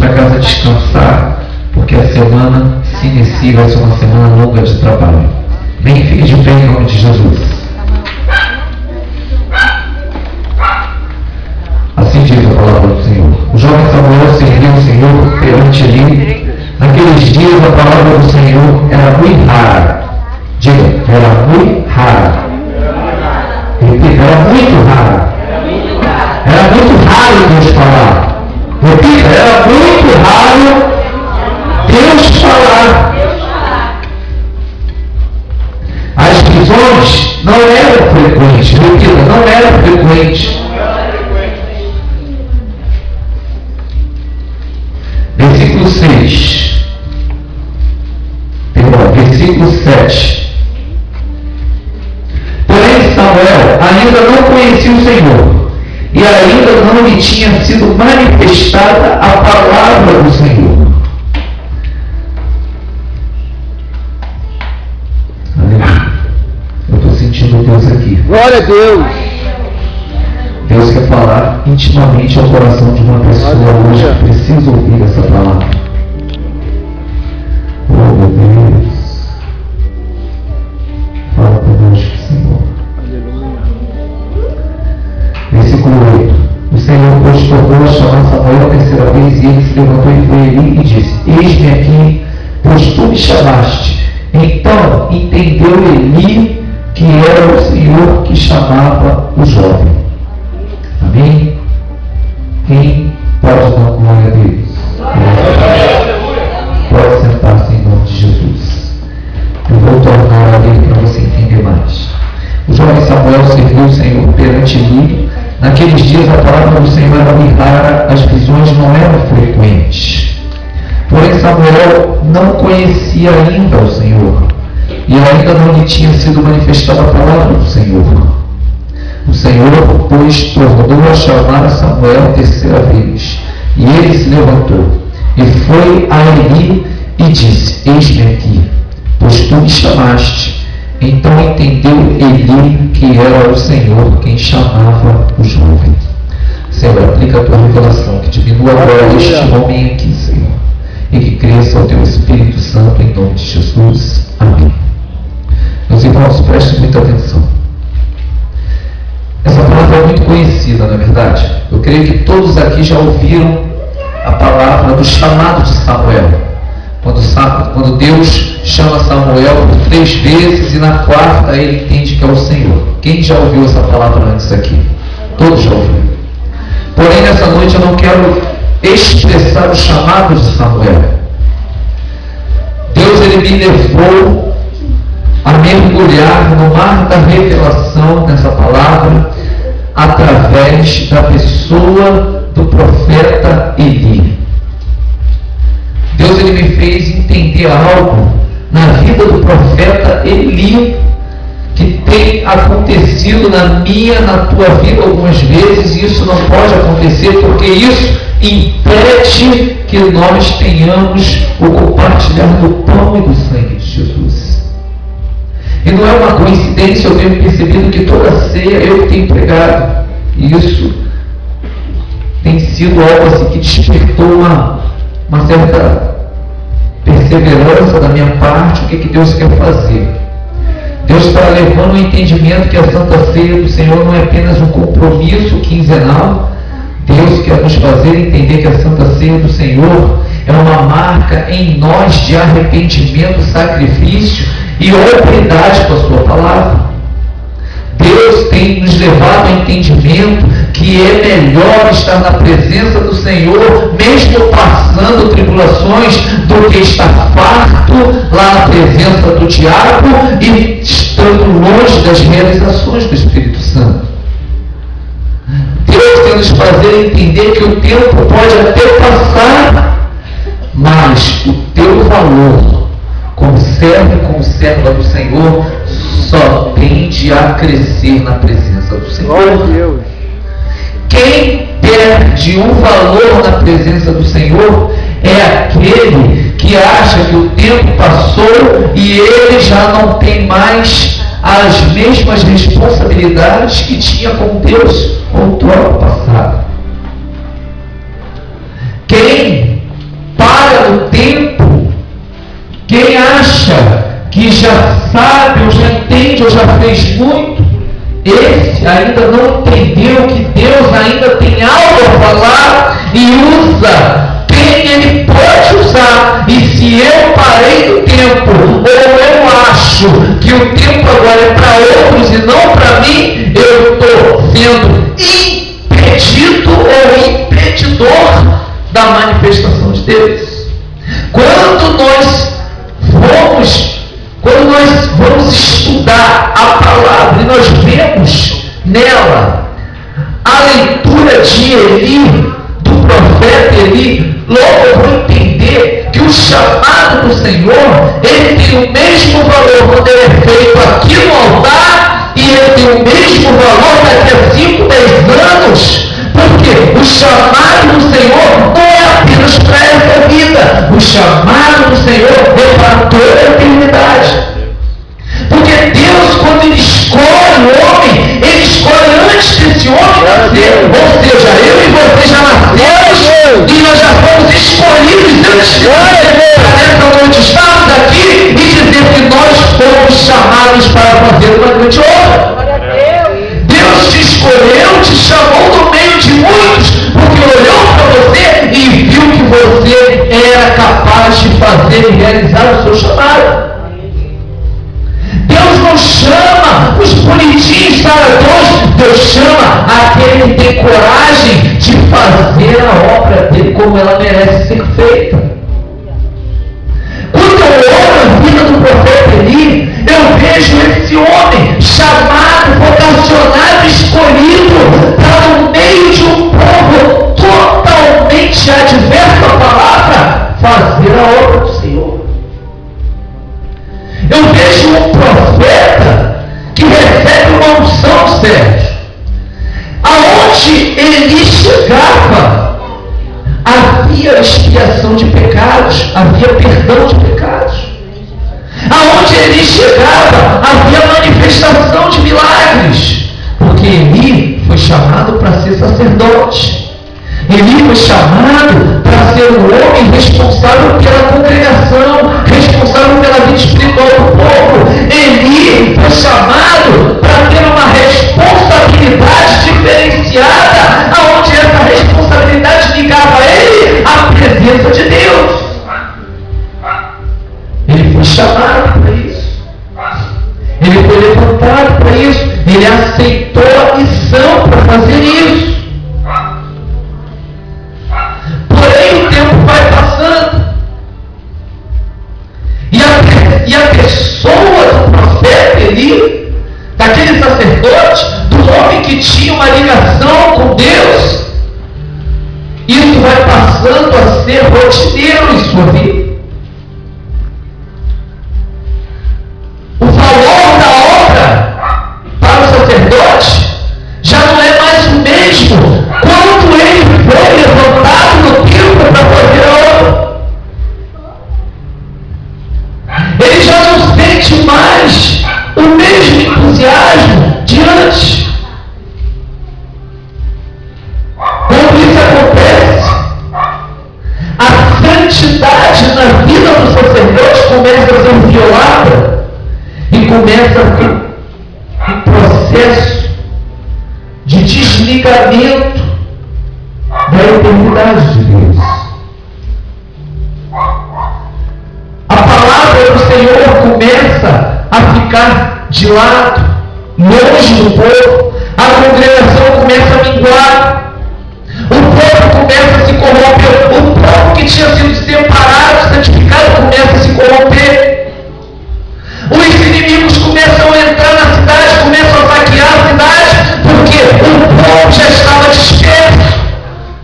para casa descansar, porque a semana se inicia, vai ser uma semana longa de trabalho. Bem, fique de pé em nome de Jesus. Assim diz a palavra do Senhor. O jovem Samuel serviu o Senhor perante ele. Naqueles dias a palavra do Senhor era muito rara. Diga, era muito rara. Repita, era muito rara. Era muito raro Deus falar. Repita, era muito raro Deus falar. As visões não eram frequentes. Repita, não eram frequentes. Versículo 6. Perdão, versículo 7. Porém Samuel ainda não conhecia o Senhor, e ainda não lhe tinha sido manifestada a palavra do Senhor. Aleluia. Eu estou sentindo Deus aqui. Glória a Deus. Deus quer falar intimamente ao coração de uma pessoa hoje que precisa ouvir essa palavra. Oh, meu Deus. Fala conosco, Senhor. Versículo 8. O Senhor, pois, tornou a chamar Samuel a terceira vez, e ele se levantou e foi ali e disse: Eis-me aqui, pois tu me chamaste. Então entendeu Eli que era o Senhor que chamava o jovem. Amém? Quem pode dar glória a Deus? Pode sentar-se em nome de Jesus. Eu vou tornar a ler para você entender mais. O jovem Samuel serviu o Senhor perante Eli. Naqueles dias a palavra do Senhor era muito rara, as visões não eram frequentes. Porém Samuel não conhecia ainda o Senhor, e ainda não lhe tinha sido manifestada a palavra do Senhor. O Senhor, pois, tornou a chamar a Samuel a terceira vez, e ele se levantou, e foi a Eli e disse: Eis-me aqui, pois tu me chamaste. Então entendeu Eli que era o Senhor quem chamava o jovem. Senhor, aplica a tua revelação, que diminua agora este homem aqui, Senhor, e que cresça o teu Espírito Santo em nome de Jesus. Amém. Meus irmãos, prestem muita atenção. Essa palavra é muito conhecida, não é verdade? Eu creio que todos aqui já ouviram a palavra do chamado de Samuel. Quando Deus chama Samuel por 3 vezes e na 4ª ele entende que é o Senhor. Quem já ouviu essa palavra antes aqui? Todos já ouviram. Porém, nessa noite eu não quero expressar o chamado de Samuel. Deus ele me levou a mergulhar no mar da revelação nessa palavra através da pessoa do profeta Eli. Deus ele me fez entender algo na vida do profeta Eli que tem acontecido na minha, na tua vida algumas vezes, e isso não pode acontecer porque isso impede que nós tenhamos o compartilhar do pão e do sangue de Jesus. E não é uma coincidência, eu tenho percebido que toda ceia eu tenho pregado, e isso tem sido algo assim que despertou uma certa perseverança da minha parte. O que Deus quer fazer? Deus está levando o entendimento que a Santa Ceia do Senhor não é apenas um compromisso quinzenal. Deus quer nos fazer entender que a Santa Ceia do Senhor é uma marca em nós de arrependimento, sacrifício e hombridade com a sua palavra. Deus tem nos levado ao entendimento que é melhor estar na presença do Senhor, mesmo passando tribulações, do que estar farto lá na presença do diabo e estando longe das realizações do Espírito Santo. Deus quer nos fazer entender que o tempo pode até passar, mas o teu valor como servo e como serva do Senhor só tende a crescer na presença do Senhor. Glória a Deus. Quem perde o valor na presença do Senhor é aquele que acha que o tempo passou e ele já não tem mais as mesmas responsabilidades que tinha com Deus outrora passado. Quem para o tempo, quem acha que já sabe, ou já entende, ou já fez muito, esse ainda não entendeu que Deus ainda tem algo a falar e usa quem Ele pode usar. E se eu parei no tempo, ou eu acho que o tempo agora é para outros e não para mim, eu estou sendo impedido ou impedidor da manifestação de Deus. Quando nós vamos estudar a palavra e nós vemos nela a leitura de Eli, do profeta Eli, logo eu vou entender que o chamado do Senhor, ele tem o mesmo valor quando ele é feito aqui no altar, e ele tem o mesmo valor daqui a 5, 10 anos, porque o chamado do Senhor não é apenas para essa vida, o chamado do Senhor é para toda a eternidade. Porque Deus, quando Ele escolhe o homem, Ele escolhe antes desse homem nascer. Ou seja, eu e você já nascemos e nós já fomos escolhidos antes de nascer para nessa noite estarmos aqui e dizer que nós fomos chamados para fazer uma grande obra. Deus te escolheu, te chamou do meio de muitos, porque olhou para você e viu que você era capaz de fazer e realizar o seu chamado. Deus não chama os bonitinhos taradões, Deus chama aquele que tem coragem de fazer a obra dele como ela merece ser feita. Quando eu olho a vida do profeta Eli, eu vejo esse homem chamado, vocacionado, escolhido para no meio de um povo totalmente adverso à palavra, fazer a obra do Senhor. Eu vejo um profeta que recebe uma unção, Sérgio. Aonde ele chegava, havia expiação de pecados, havia perdão de pecados. Aonde ele chegava, havia manifestação de milagres. Porque Eli foi chamado para ser sacerdote. Eli foi chamado para ser o homem responsável pela congregação, responsável pela vida espiritual do povo. Eli foi chamado para ter uma responsabilidade diferenciada, aonde essa responsabilidade ligava a ele à presença de Deus. Ele foi chamado para isso. Ele foi levantado para isso. Ele aceitou a missão para fazer isso. Porém, o tempo vai passando. E a pessoa do profeta Eli, daquele sacerdote, do homem que tinha uma ligação com Deus, isso vai passando a ser rotineiro em sua vida. O valor da obra para o sacerdote já não é mais o mesmo quando ele foi levantado no templo para fazer a obra. Ele já não sente mais o mesmo entusiasmo de antes. Quando isso acontece, a santidade na vida do sacerdote começa a ser violada e começa a ter um processo de desligamento da eternidade de Deus. A palavra do Senhor começa a ficar de lado, longe do povo. A congregação começa a minguar. O povo começa a se corromper. O povo que tinha sido separado, santificado, começa a se corromper. Os inimigos começam a entrar na cidade, começam a saquear a cidade, porque o povo já estava disperso,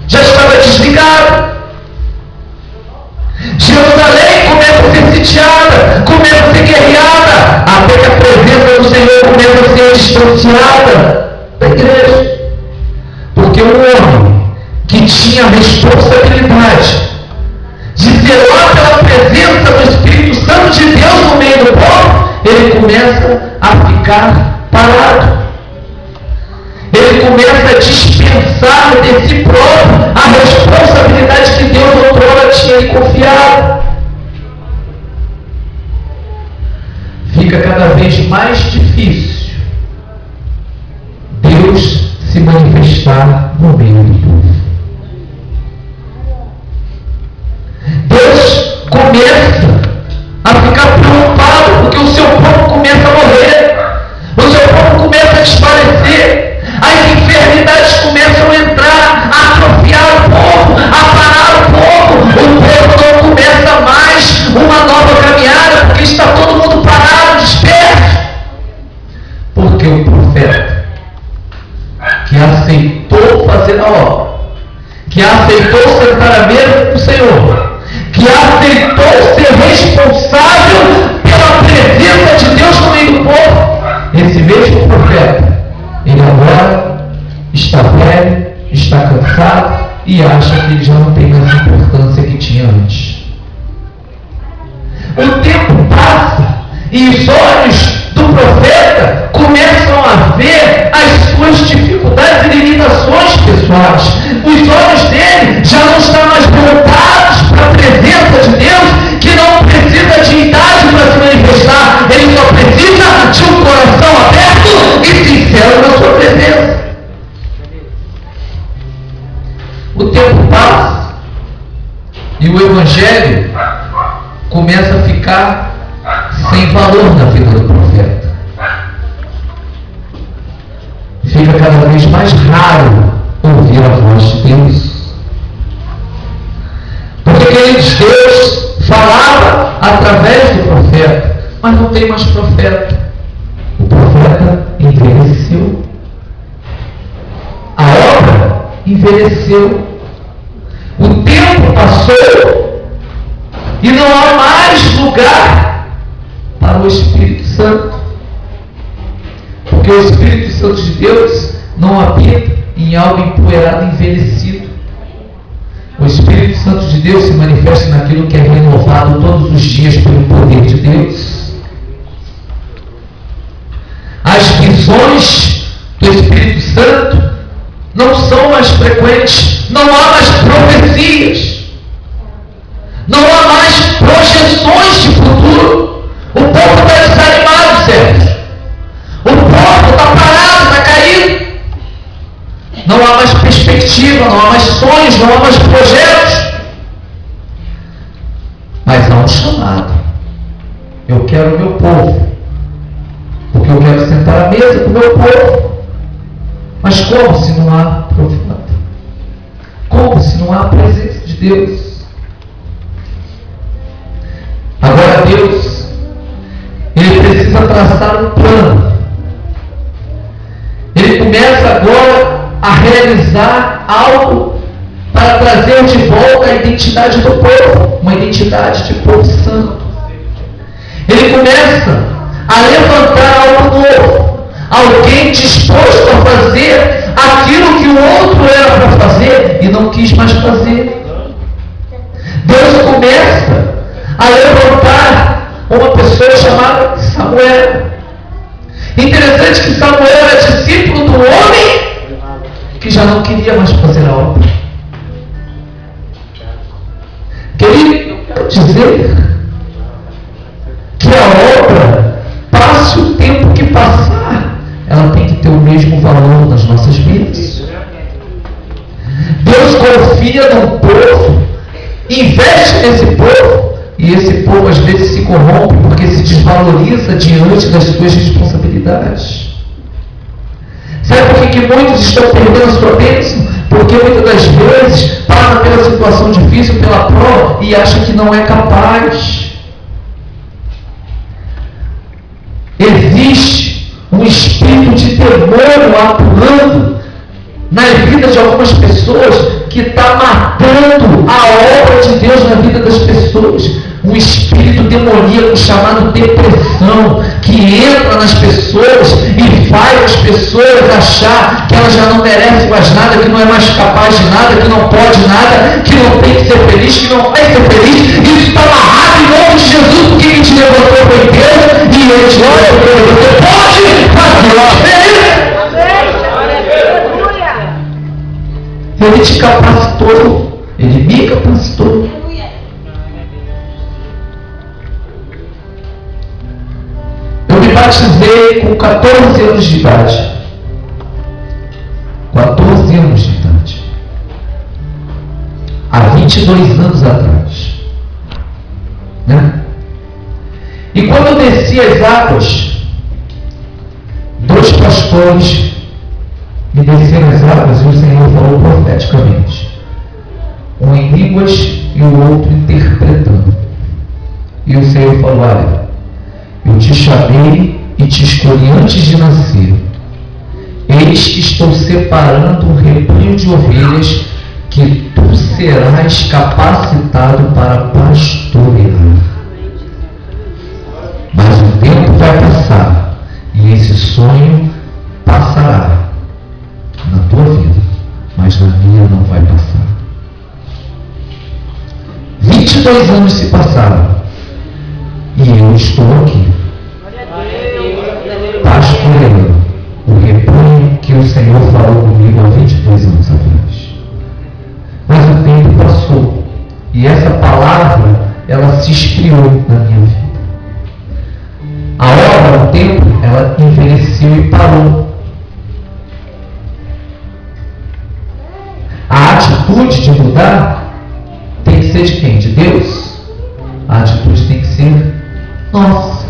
já estava desligado. Jerusalém começa a ser sitiada, começa a ser guerreada, até que a presença do Senhor começa a ser distanciada da igreja. Porque o homem que tinha a responsabilidade de zelar pela presença do Espírito Santo de Deus no meio do povo, ele começa a ficar parado. ele começa a dispensar de si próprio a responsabilidade que Deus outrora tinha lhe confiado. Fica cada vez mais difícil Deus se manifestar no meio do povo. Deus começa a ficar preocupado porque o seu povo começa a morrer, o seu povo começa a desfalecer, as enfermidades começam a entrar, a atrofiar o povo, a parar o povo não começa mais uma nova caminhada, porque está todo mundo parado, disperso. Porque o profeta que aceitou fazer a obra, que aceitou sentar à mesa com o Senhor, que aceitou ser responsável pela presença de Deus no meio do povo, esse mesmo profeta, ele agora está velho, está cansado e acha que ele já não tem mais importância que tinha antes. O tempo passa e os olhos do profeta começam a ver as suas dificuldades e limitações pessoais. Os olhos dele já não estão mais voltados para a presença de Deus, que não precisa de idade para se manifestar, ele só precisa de um coração aberto e sincero na sua presença. O tempo passa e o Evangelho começa a ficar sem valor na vida do profeta. Fica cada vez mais raro ouvir a voz de Deus. Porque, queridos, Deus falava através do profeta, mas não tem mais profeta. O profeta envelheceu. A obra envelheceu. O tempo passou e não há mais lugar para o Espírito Santo. Porque o Espírito Santo de Deus não habita em algo empoeirado e envelhecido. O Espírito Santo de Deus se manifesta naquilo que é renovado todos os dias pelo poder de Deus. As visões do Espírito Santo não são mais frequentes, não há mais profecias, não há mais projeções de futuro. O povo está desanimado, Sérgio. O povo está parado, está caído. Não há mais perspectiva, não há mais sonhos, não há mais projetos. Mas há um chamado. Eu quero o meu povo, porque eu quero sentar à mesa com o meu povo. Mas como se não há profeta? Como se não há a presença de Deus? Agora Deus, Ele precisa traçar um plano. Ele começa agora a realizar algo para trazer de volta a identidade do povo, uma identidade de povo santo. Ele começa a levantar algo novo, alguém disposto a fazer aquilo que o outro era para fazer e não quis mais fazer. Deus começa a levantar uma pessoa chamada Samuel. Interessante que Samuel era discípulo do homem que já não queria mais fazer a obra. Queria dizer que a obra, passe o tempo que passar, ela tem que ter o mesmo valor nas nossas vidas. Deus confia no povo, investe nesse povo, e esse povo às vezes se corrompe porque se desvaloriza diante das suas responsabilidades. Sabe por que muitos estão perdendo a sua bênção? Porque muitas das vezes passa pela situação difícil, pela prova, e acha que não é capaz. Existe um espírito de demônio atuando na vida de algumas pessoas que está matando a obra de Deus na vida das pessoas. Um espírito demoníaco chamado depressão, que entra nas pessoas e faz as pessoas achar que elas já não merecem mais nada, que não é mais capaz de nada, que não pode nada, que não tem que ser feliz, que não vai ser feliz. Isso está amarrado em nome de Jesus, porque Ele te levantou foi Deus e Ele te levantou. Você pode fazer a diferença. Ele te capacitou. Ele me capacitou. Eu me batizei com 14 anos de idade. 14 anos de idade. Há 22 anos atrás. Né? E quando eu desci as águas, 2 pastores me desceram as águas e o Senhor falou profeticamente. Um em línguas e o outro interpretando. E o Senhor falou: olha, eu te chamei e te escolhi antes de nascer. Eis que estou separando um rebanho de ovelhas que tu serás capacitado para pastorear. Mas o tempo vai passar e esse sonho passará na tua vida, mas na minha não vai passar. 22 anos se passaram e eu estou aqui pastoreando o rebanho que o Senhor falou comigo há 22 anos atrás. Mas o tempo passou e essa palavra, ela se esfriou na minha vida. A obra, o tempo, ela envelheceu e parou. A atitude de mudar tem que ser de quem? De Deus? A atitude tem que ser nossa.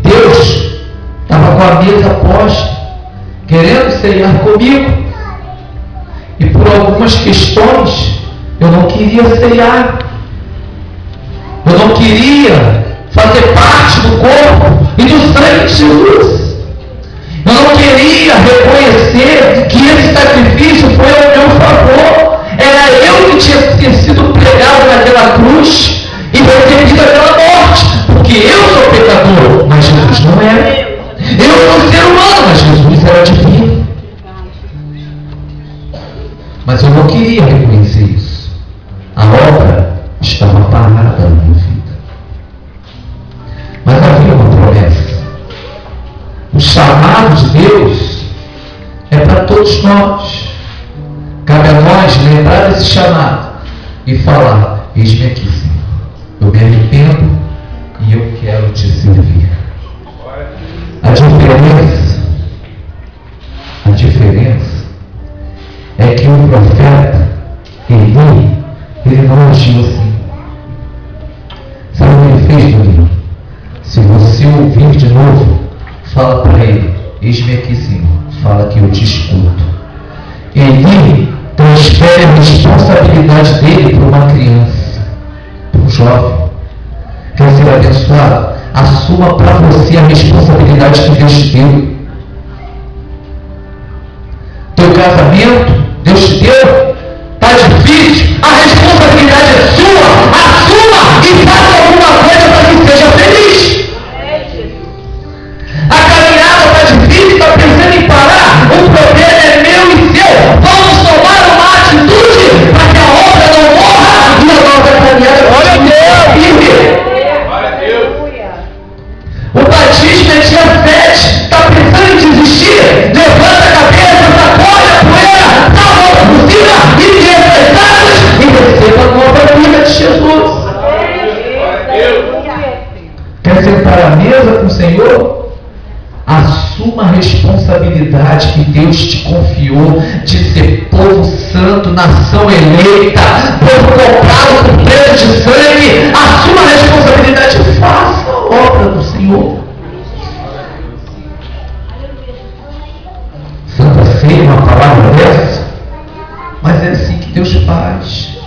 Deus estava com a mesa posta, querendo ceiar comigo, e por algumas questões eu não queria ceiar, eu não queria fazer parte do corpo e do sangue de Jesus, eu não queria reconhecer que esse sacrifício foi ao meu favor. Era eu que tinha sido pregado naquela cruz e recebido aquela morte, porque eu sou pecador, mas Jesus não era. Eu sou ser humano, mas Jesus era divino. Mas eu não queria reconhecer isso. A obra estava parada na minha vida. Mas havia uma promessa. O chamado de Deus é para todos nós. Cabe a nós lembrar desse chamado e falar: eis-me aqui, Senhor. Eu me arrependo e eu quero te servir. A diferença é que o profeta ele não agiu assim. Sabe o que ele fez, Danilo? Se você ouvir de novo, fala para ele: eis-me aqui, Senhor. Fala que eu te escuto. Ele transfere a responsabilidade dele para uma criança, para um jovem. Quer ser abençoado? Assuma para você a responsabilidade que Deus te deu. Teu casamento, Deus te deu? Está difícil? A responsabilidade é sua. Assuma e faça alguma coisa para que seja feliz. A caminhada está difícil, está pensando em parar? O problema é meu e seu. Vamos tomar uma atitude para que a obra não morra e a nossa caminhada continue. O batismo é dia 7. Está pensando em desistir? Levanta a cabeça, sacode a poeira, dá a volta por cima e desce as águas e receba a nova vida de Jesus. Quer sentar à mesa com o Senhor? Assuma a responsabilidade que Deus te confiou de ser povo santo, nação eleita, povo comprado com preço de sangue. Assuma a responsabilidade e faça a obra do Senhor. Santa Ceia, uma palavra dessa, mas é assim que Deus faz.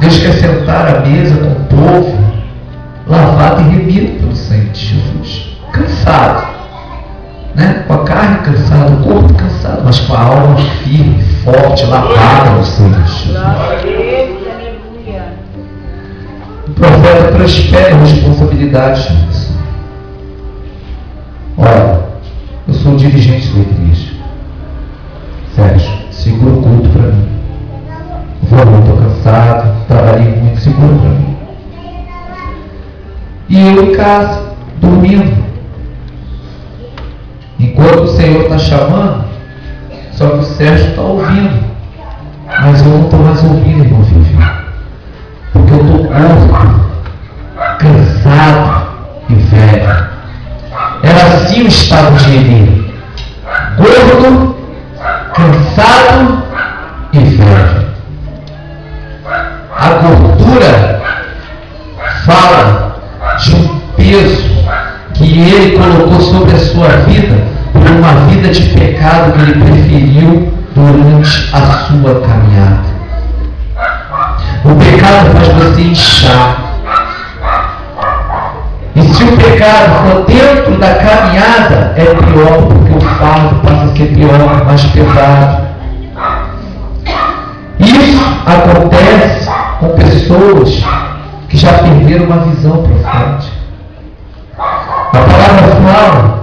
Deus quer sentar à mesa com o povo, lavado e remido pelo sangue de Jesus, cansado, né? Com a carne cansada, o corpo cansado, mas com a alma firme, forte, lavada no sangue de Jesus. O profeta transfere a responsabilidade disso. Olha, eu sou dirigente da igreja. Sérgio, segura o culto para mim. Estou cansado, trabalhei muito, segura para mim. E eu em casa, dormindo. Enquanto o Senhor está chamando, só que Sérgio está ouvindo. Mas eu não estou mais ouvindo, irmão Vivi. Porque eu estou gordo, cansado e velho. Era assim o estado de Eli. Gordo, cansado e velho. A gordura fala de um peso que ele colocou sobre a sua vida por uma vida de pecado que ele preferiu durante a sua caminhada. O pecado faz você inchar. E se o pecado for dentro da caminhada, é pior, porque o fardo passa a ser pior, mais pesado. Isso acontece com pessoas que já perderam uma visão profética. A palavra fala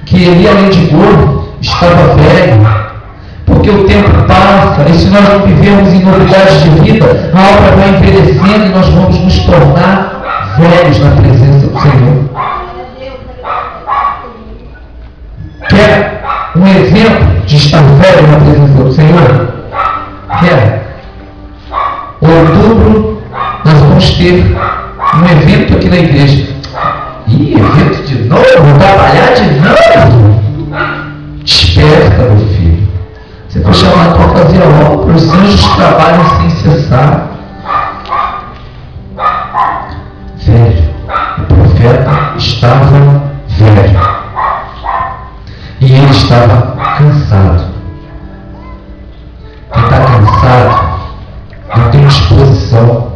que Eli, além de gordo, estava velho, porque o tempo passa, e se nós não vivermos em novidades de vida, a obra vai envelhecendo e nós vamos nos tornar velhos na presença do Senhor. Quer um exemplo de estar velho na presença do Senhor? Quer? Outubro, nós vamos ter um evento aqui na igreja. Ih, evento de novo? Vou trabalhar de novo? Desperta, meu filho. Você foi chamado para fazer a obra. Os anjos trabalham sem cessar. Velho. O profeta estava velho. E ele estava cansado. Quem está cansado não tem disposição.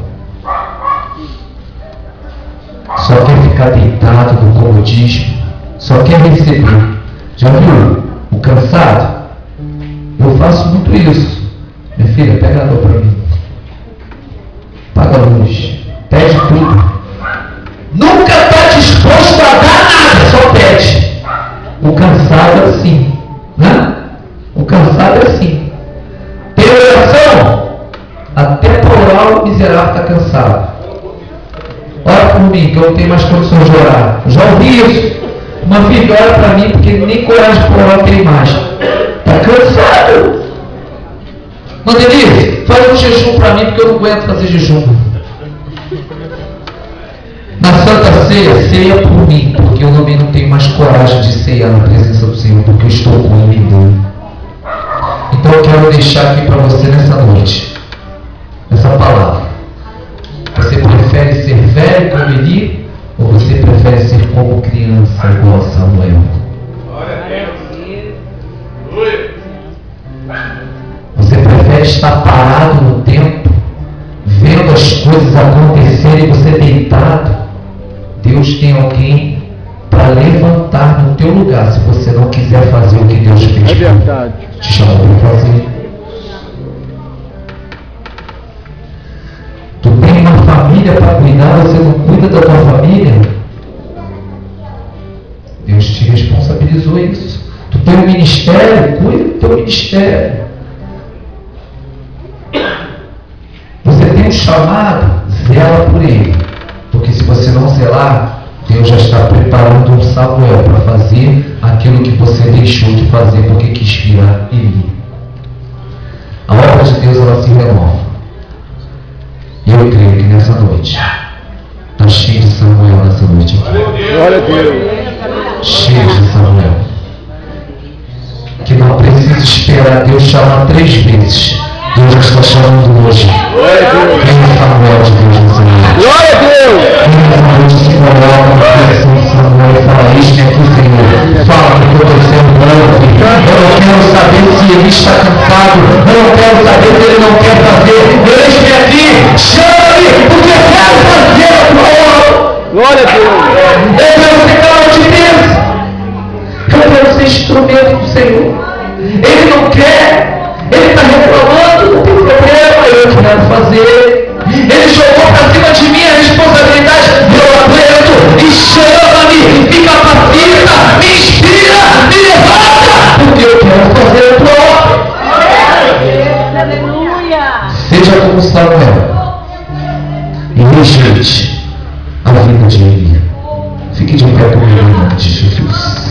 Só quer ficar deitado no comodismo. Só quer receber. Já viu? O cansado? Eu faço muito isso. Minha filha, pega a água para mim. Paga a luz. Pede tudo. Nunca está disposto a dar nada, só pede. O cansado é assim. Né? O cansado é assim. Tem oração? Até por orar o miserável está cansado. Ora por mim, que eu não tenho mais condições de orar. Já ouvi isso. Uma filha ora para mim, porque nem coragem para orar tem mais. Está cansado. Não, Denise, faz um jejum para mim, porque eu não aguento fazer jejum. Na Santa Ceia, ceia por mim, porque eu também não tenho mais coragem de ceiar na presença do Senhor, porque eu estou com Ele dentro. Então eu quero deixar aqui para você nessa noite, essa palavra. Você prefere ser velho como Eli, ou você prefere ser como criança igual a Samuel? Você prefere estar parado no tempo, vendo as coisas acontecerem e você deitado? Deus tem alguém para levantar no teu lugar, se você não quiser fazer o que Deus fez. É verdade. Te chamou para fazer. Tu tem uma família para cuidar, você não cuida da tua família? Deus te responsabilizou isso. Tu tem um ministério, cuida do teu ministério. Você tem um chamado, zela por ele. Porque se você não zelar, Deus já está preparando um Samuel para fazer aquilo que você deixou de fazer porque quis virar Eli. A obra de Deus, ela se renova. E eu creio que nessa noite está cheio de Samuel nessa noite aqui. Glória a Deus. Cheio de Samuel. Que não precisa esperar Deus chamar 3 vezes. Deus já está chamando hoje. Quem é Samuel de Deus nessa noite? Glória a Deus. Quem nessa noite se coloca no coração de Samuel e fala: Eis-me aqui, Senhor. Fala que eu estou sendo bravo. Eu não quero saber se ele está cansado. Eu não quero saber se ele não quer fazer. Eis-me aqui. Chame, porque eu quero fazer a tua obra. Glória a Deus. Eu quero ser canal de Deus. Eu quero ser instrumento do Senhor. Ele não quer. Ele está reclamando, não tem problema, eu quero fazer. Ele jogou para cima de mim a responsabilidade. Eu aguento, e chama-me, me capacita, me inspira, me levanta, porque eu quero fazer a tua obra. Aleluia. Seja como Samuel e rejeite a vida de Eli. Fique de pé comigo em nome de Jesus.